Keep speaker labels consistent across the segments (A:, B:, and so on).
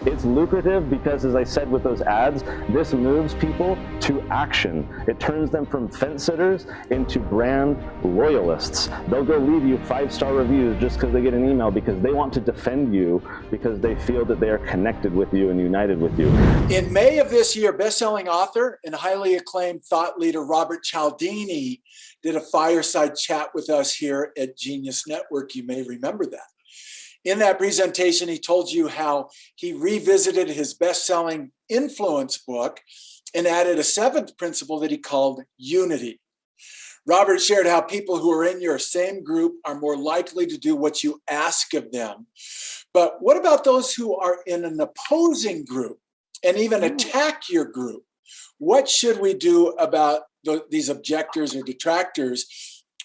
A: It's lucrative because, as I said with those ads, this moves people to action. It turns them from fence sitters into brand loyalists. They'll go leave you 5-star reviews just because they get an email, because they want to defend you, because they feel that they are connected with you and united with you.
B: In May of this year, best-selling author and highly acclaimed thought leader Robert Cialdini did a fireside chat with us here at Genius Network. You may remember that. In that presentation, he told you how he revisited his best-selling influence book and added a 7th principle that he called unity. Robert shared how people who are in your same group are more likely to do what you ask of them. But what about those who are in an opposing group and even attack your group? What should we do about these objectors or detractors,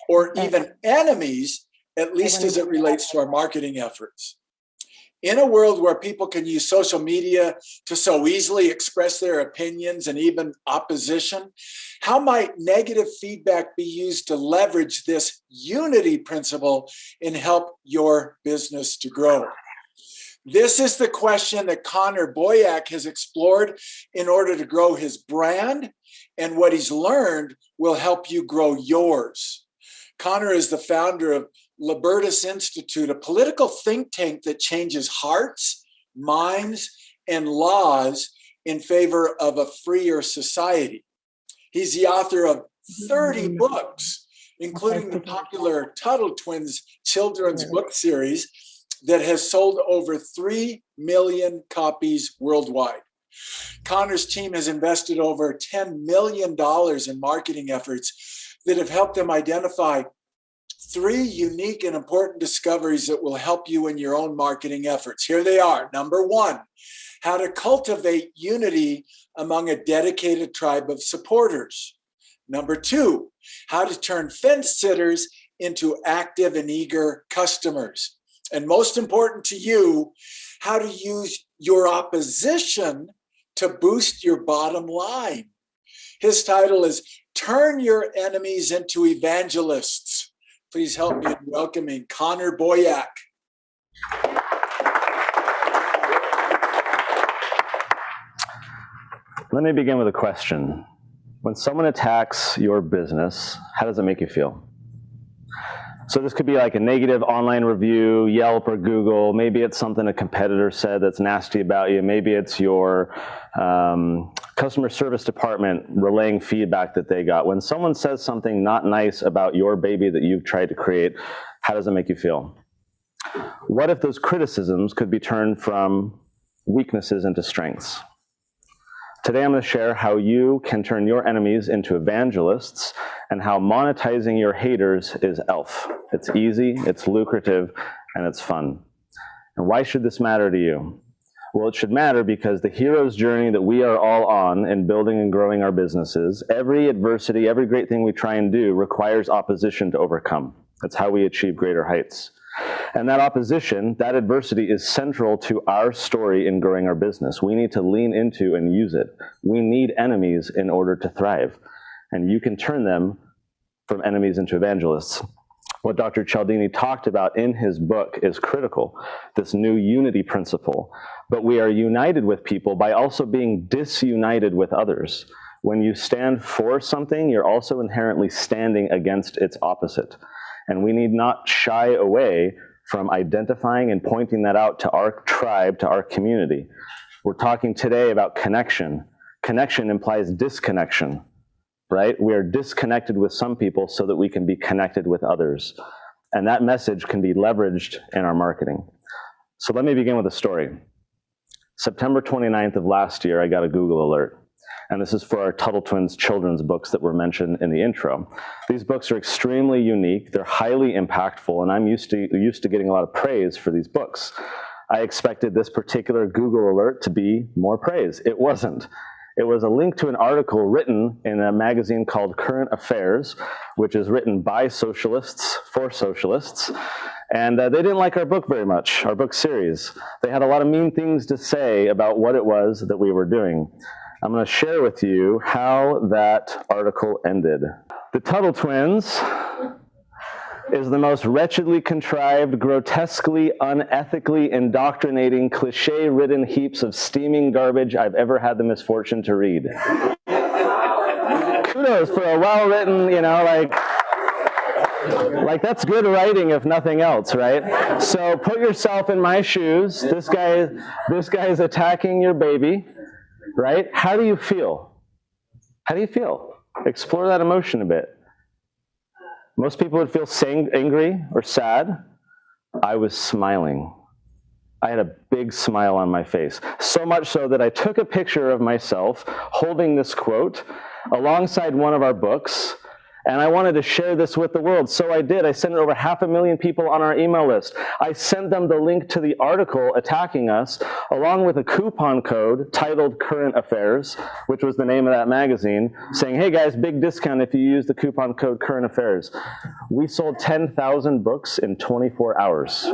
B: or even enemies, at least as it relates to our marketing efforts? In a world where people can use social media to so easily express their opinions and even opposition, how might negative feedback be used to leverage this unity principle and help your business to grow? This is the question that Connor Boyack has explored in order to grow his brand, and what he's learned will help you grow yours. Connor is the founder of Libertas Institute, a political think tank that changes hearts, minds, and laws in favor of a freer society. He's the author of 30 books, including the popular Tuttle Twins children's book series that has sold over 3 million copies worldwide. Connor's team has invested over $10 million in marketing efforts that have helped them identify 3 unique and important discoveries that will help you in your own marketing efforts. Here they are. Number 1, how to cultivate unity among a dedicated tribe of supporters. Number 2, how to turn fence sitters into active and eager customers. And most important to you, how to use your opposition to boost your bottom line. His title is Turn Your Enemies into Evangelists. Please help me in welcoming Connor Boyack.
A: Let me begin with a question. When someone attacks your business, how does it make you feel? So this could be like a negative online review, Yelp or Google. Maybe it's something a competitor said that's nasty about you. Maybe it's your customer service department relaying feedback that they got. When someone says something not nice about your baby that you've tried to create, how does it make you feel? What if those criticisms could be turned from weaknesses into strengths? Today I'm going to share how you can turn your enemies into evangelists and how monetizing your haters is ELF. It's easy, it's lucrative, and it's fun. And why should this matter to you? Well, it should matter because the hero's journey that we are all on in building and growing our businesses, every adversity, every great thing we try and do requires opposition to overcome. That's how we achieve greater heights. And that opposition, that adversity is central to our story in growing our business. We need to lean into and use it. We need enemies in order to thrive. And you can turn them from enemies into evangelists. What Dr. Cialdini talked about in his book is critical, this new unity principle. But we are united with people by also being disunited with others. When you stand for something, you're also inherently standing against its opposite. And we need not shy away from identifying and pointing that out to our tribe, to our community. We're talking today about connection. Connection implies disconnection, right? We are disconnected with some people so that we can be connected with others. And that message can be leveraged in our marketing. So let me begin with a story. September 29th of last year, I got a Google alert. And this is for our Tuttle Twins children's books that were mentioned in the intro. These books are extremely unique, they're highly impactful, and I'm used to getting a lot of praise for these books. I expected this particular Google alert to be more praise. It wasn't. It was a link to an article written in a magazine called Current Affairs, which is written by socialists for socialists. And they didn't like our book very much, our book series. They had a lot of mean things to say about what it was that we were doing. I'm going to share with you how that article ended. The Tuttle Twins is the most wretchedly contrived, grotesquely, unethically indoctrinating, cliche-ridden heaps of steaming garbage I've ever had the misfortune to read. Kudos for a well-written, you know, like that's good writing if nothing else, right? So put yourself in my shoes. This guy is attacking your baby, right? How do you feel? How do you feel? Explore that emotion a bit. Most people would feel angry or sad. I was smiling. I had a big smile on my face. So much so that I took a picture of myself holding this quote alongside one of our books, and I wanted to share this with the world. So I did. I sent it over 500,000 people on our email list. I sent them the link to the article attacking us, along with a coupon code titled Current Affairs, which was the name of that magazine, saying, hey guys, big discount if you use the coupon code Current Affairs. We sold 10,000 books in 24 hours.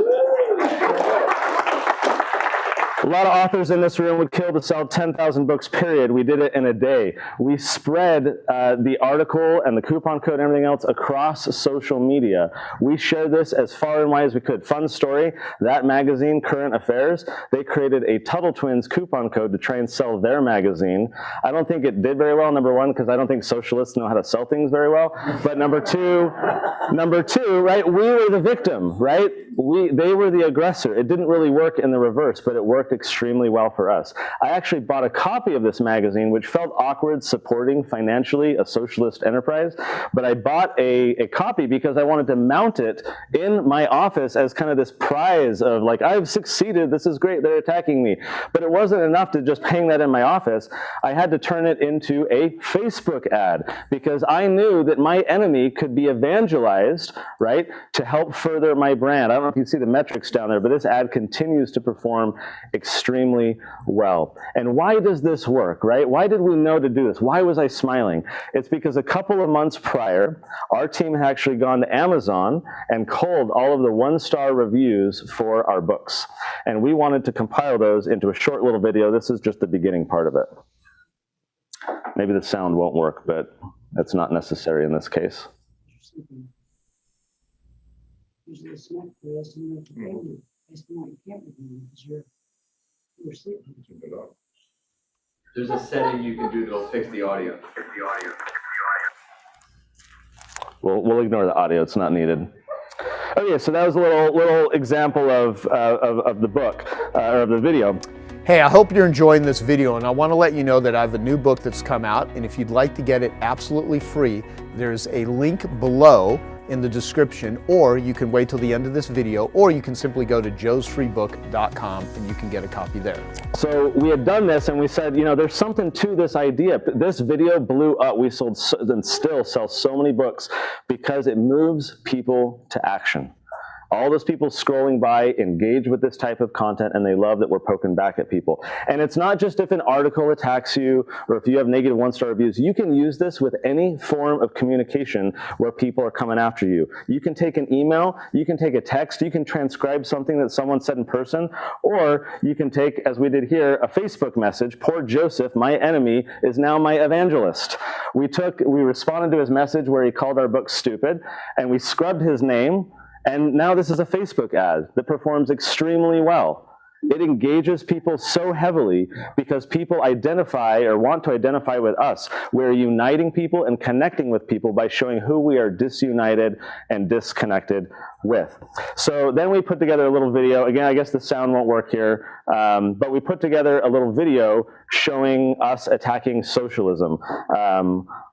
A: A lot of authors in this room would kill to sell 10,000 books, period. We did it in a day. We spread the article and the coupon code and everything else across social media. We shared this as far and wide as we could. Fun story, that magazine, Current Affairs, they created a Tuttle Twins coupon code to try and sell their magazine. I don't think it did very well, number one, because I don't think socialists know how to sell things very well. But number two, right, we were the victim, right? They were the aggressor. It didn't really work in the reverse, but it worked extremely well for us. I actually bought a copy of this magazine, which felt awkward supporting financially a socialist enterprise, but I bought a copy because I wanted to mount it in my office as kind of this prize of like, I've succeeded, this is great, they're attacking me. But it wasn't enough to just hang that in my office. I had to turn it into a Facebook ad because I knew that my enemy could be evangelized, right, to help further my brand. I don't know if you see the metrics down there, but this ad continues to perform extremely well. And why does this work, right? Why did we know to do this? Why was I smiling? It's because a couple of months prior, our team had actually gone to Amazon and culled all of the one-star reviews for our books. And we wanted to compile those into a short little video. This is just the beginning part of it. Maybe the sound won't work, but that's not necessary in this case.
C: Usually a snack for the rest of the family. That's not you can't do because you're sleeping.
D: There's a setting you can do that'll fix the audio.
A: We'll ignore the audio. It's not needed. Okay, so that was a little example of the book or of the video.
E: Hey, I hope you're enjoying this video, and I want to let you know that I have a new book that's come out, and if you'd like to get it absolutely free, there's a link below in the description, or you can wait till the end of this video, or you can simply go to joesfreebook.com and you can get a copy there.
A: So we had done this and we said, you know, there's something to this idea. This video blew up. We sold and still sell so many books because it moves people to action. All those people scrolling by engage with this type of content, and they love that we're poking back at people. And it's not just if an article attacks you or if you have negative one-star reviews. You can use this with any form of communication where people are coming after you. You can take an email, you can take a text, you can transcribe something that someone said in person, or you can take, as we did here, a Facebook message. Poor Joseph, my enemy, is now my evangelist. We responded to his message where he called our book stupid, and we scrubbed his name. And now this is a Facebook ad that performs extremely well. It engages people so heavily because people identify or want to identify with us. We're uniting people and connecting with people by showing who we are disunited and disconnected with. So then we put together a little video. Again, I guess the sound won't work here, but we put together a little video showing us attacking socialism.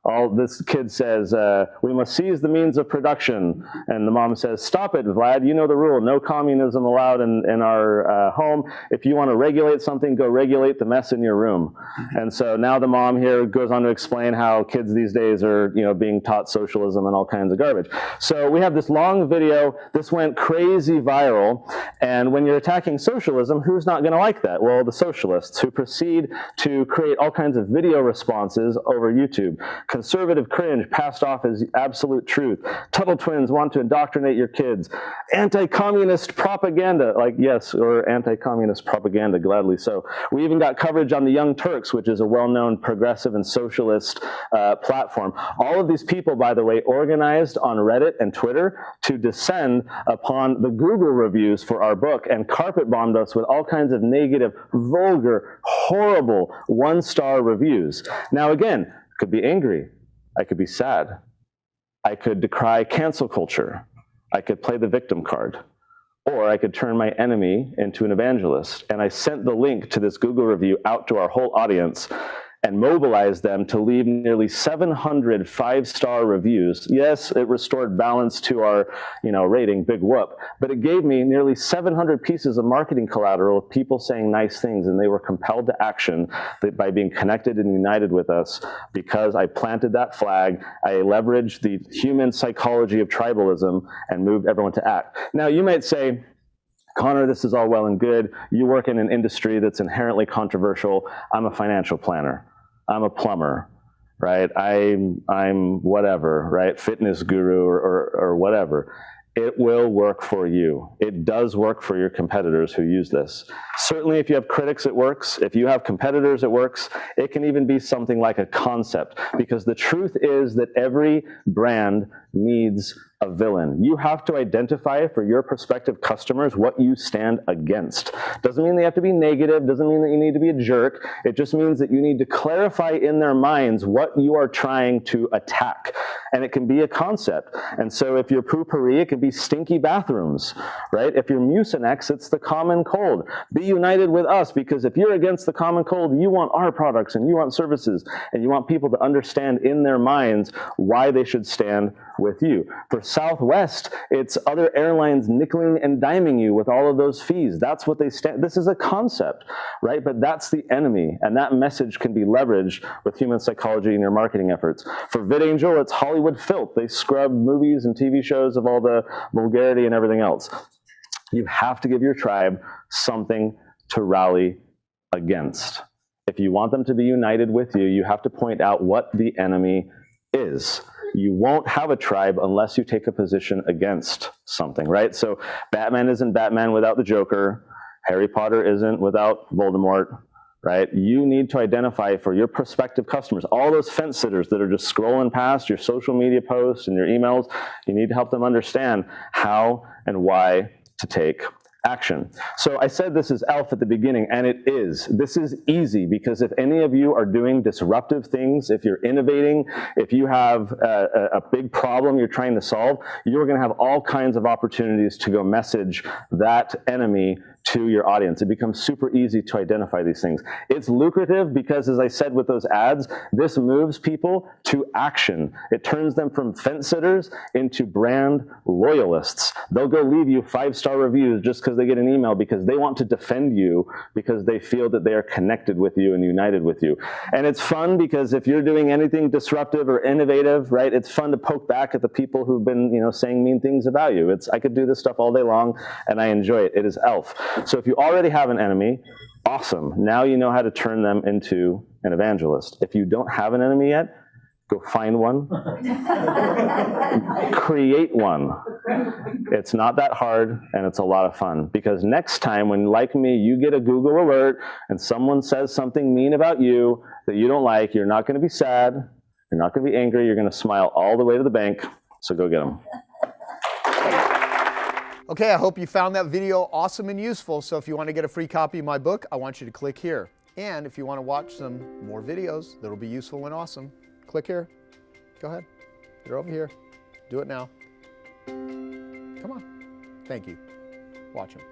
A: All this kid says, we must seize the means of production. And the mom says, stop it, Vlad, you know the rule. No communism allowed in our home. If you want to regulate something, go regulate the mess in your room. And so now the mom here goes on to explain how kids these days are, you know, being taught socialism and all kinds of garbage. So we have this long video. This went crazy viral. And when you're attacking socialism, who's not going to like that? Well, the socialists who proceed to create all kinds of video responses over YouTube. Conservative cringe passed off as absolute truth. Tuttle twins want to indoctrinate your kids. Anti-communist propaganda, like yes, or anti-communist communist propaganda, gladly so. We even got coverage on the Young Turks, which is a well-known progressive and socialist platform. All of these people, by the way, organized on Reddit and Twitter to descend upon the Google reviews for our book and carpet bombed us with all kinds of negative, vulgar, horrible one-star reviews. Now again, I could be angry, I could be sad, I could decry cancel culture, I could play the victim card, or I could turn my enemy into an evangelist. And I sent the link to this Google review out to our whole audience and mobilized them to leave nearly 700 five-star reviews. Yes, it restored balance to our rating, big whoop, but it gave me nearly 700 pieces of marketing collateral of people saying nice things, and they were compelled to action by being connected and united with us because I planted that flag, I leveraged the human psychology of tribalism and moved everyone to act. Now you might say, Connor, this is all well and good. You work in an industry that's inherently controversial. I'm a financial planner. I'm a plumber, right? I'm whatever, right? Fitness guru or whatever. It will work for you. It does work for your competitors who use this. Certainly if you have critics, it works. If you have competitors, it works. It can even be something like a concept, because the truth is that every brand needs a villain. You have to identify for your prospective customers what you stand against. Doesn't mean they have to be negative, doesn't mean that you need to be a jerk. It just means that you need to clarify in their minds what you are trying to attack. And it can be a concept. And so if you're poo-pourri, it could be stinky bathrooms, right? If you're Mucinex, it's the common cold. Be united with us, because if you're against the common cold, you want our products and you want services, and you want people to understand in their minds why they should stand with you. For Southwest, it's other airlines nickeling and diming you with all of those fees. That's what they stand. This is a concept, right? But that's the enemy, and that message can be leveraged with human psychology in your marketing efforts. For VidAngel, it's Hollywood filth. They scrub movies and TV shows of all the vulgarity and everything else. You have to give your tribe something to rally against. If you want them to be united with you, you have to point out what the enemy is. You won't have a tribe unless you take a position against something, right? So Batman isn't Batman without the Joker. Harry Potter isn't without Voldemort, right? You need to identify for your prospective customers, all those fence sitters that are just scrolling past your social media posts and your emails, you need to help them understand how and why to take action. So I said this is ELF at the beginning, and it is. This is easy, because if any of you are doing disruptive things, if you're innovating, if you have a big problem you're trying to solve, you're going to have all kinds of opportunities to go message that enemy to your audience. It becomes super easy to identify these things. It's lucrative because, as I said with those ads, this moves people to action. It turns them from fence sitters into brand loyalists. They'll go leave you 5-star reviews just because they get an email, because they want to defend you, because they feel that they are connected with you and united with you. And it's fun because if you're doing anything disruptive or innovative, right, it's fun to poke back at the people who've been, saying mean things about you. I could do this stuff all day long, and I enjoy it. It is ELF. So if you already have an enemy, awesome. Now you know how to turn them into an evangelist. If you don't have an enemy yet, go find one. Create one. It's not that hard, and it's a lot of fun. Because next time when, like me, you get a Google alert and someone says something mean about you that you don't like, you're not going to be sad, you're not going to be angry, you're going to smile all the way to the bank. So go get them.
E: Okay, I hope you found that video awesome and useful. So if you want to get a free copy of my book, I want you to click here. And if you want to watch some more videos that'll be useful and awesome, click here. Go ahead. They're over here. Do it now. Come on. Thank you. Watch them.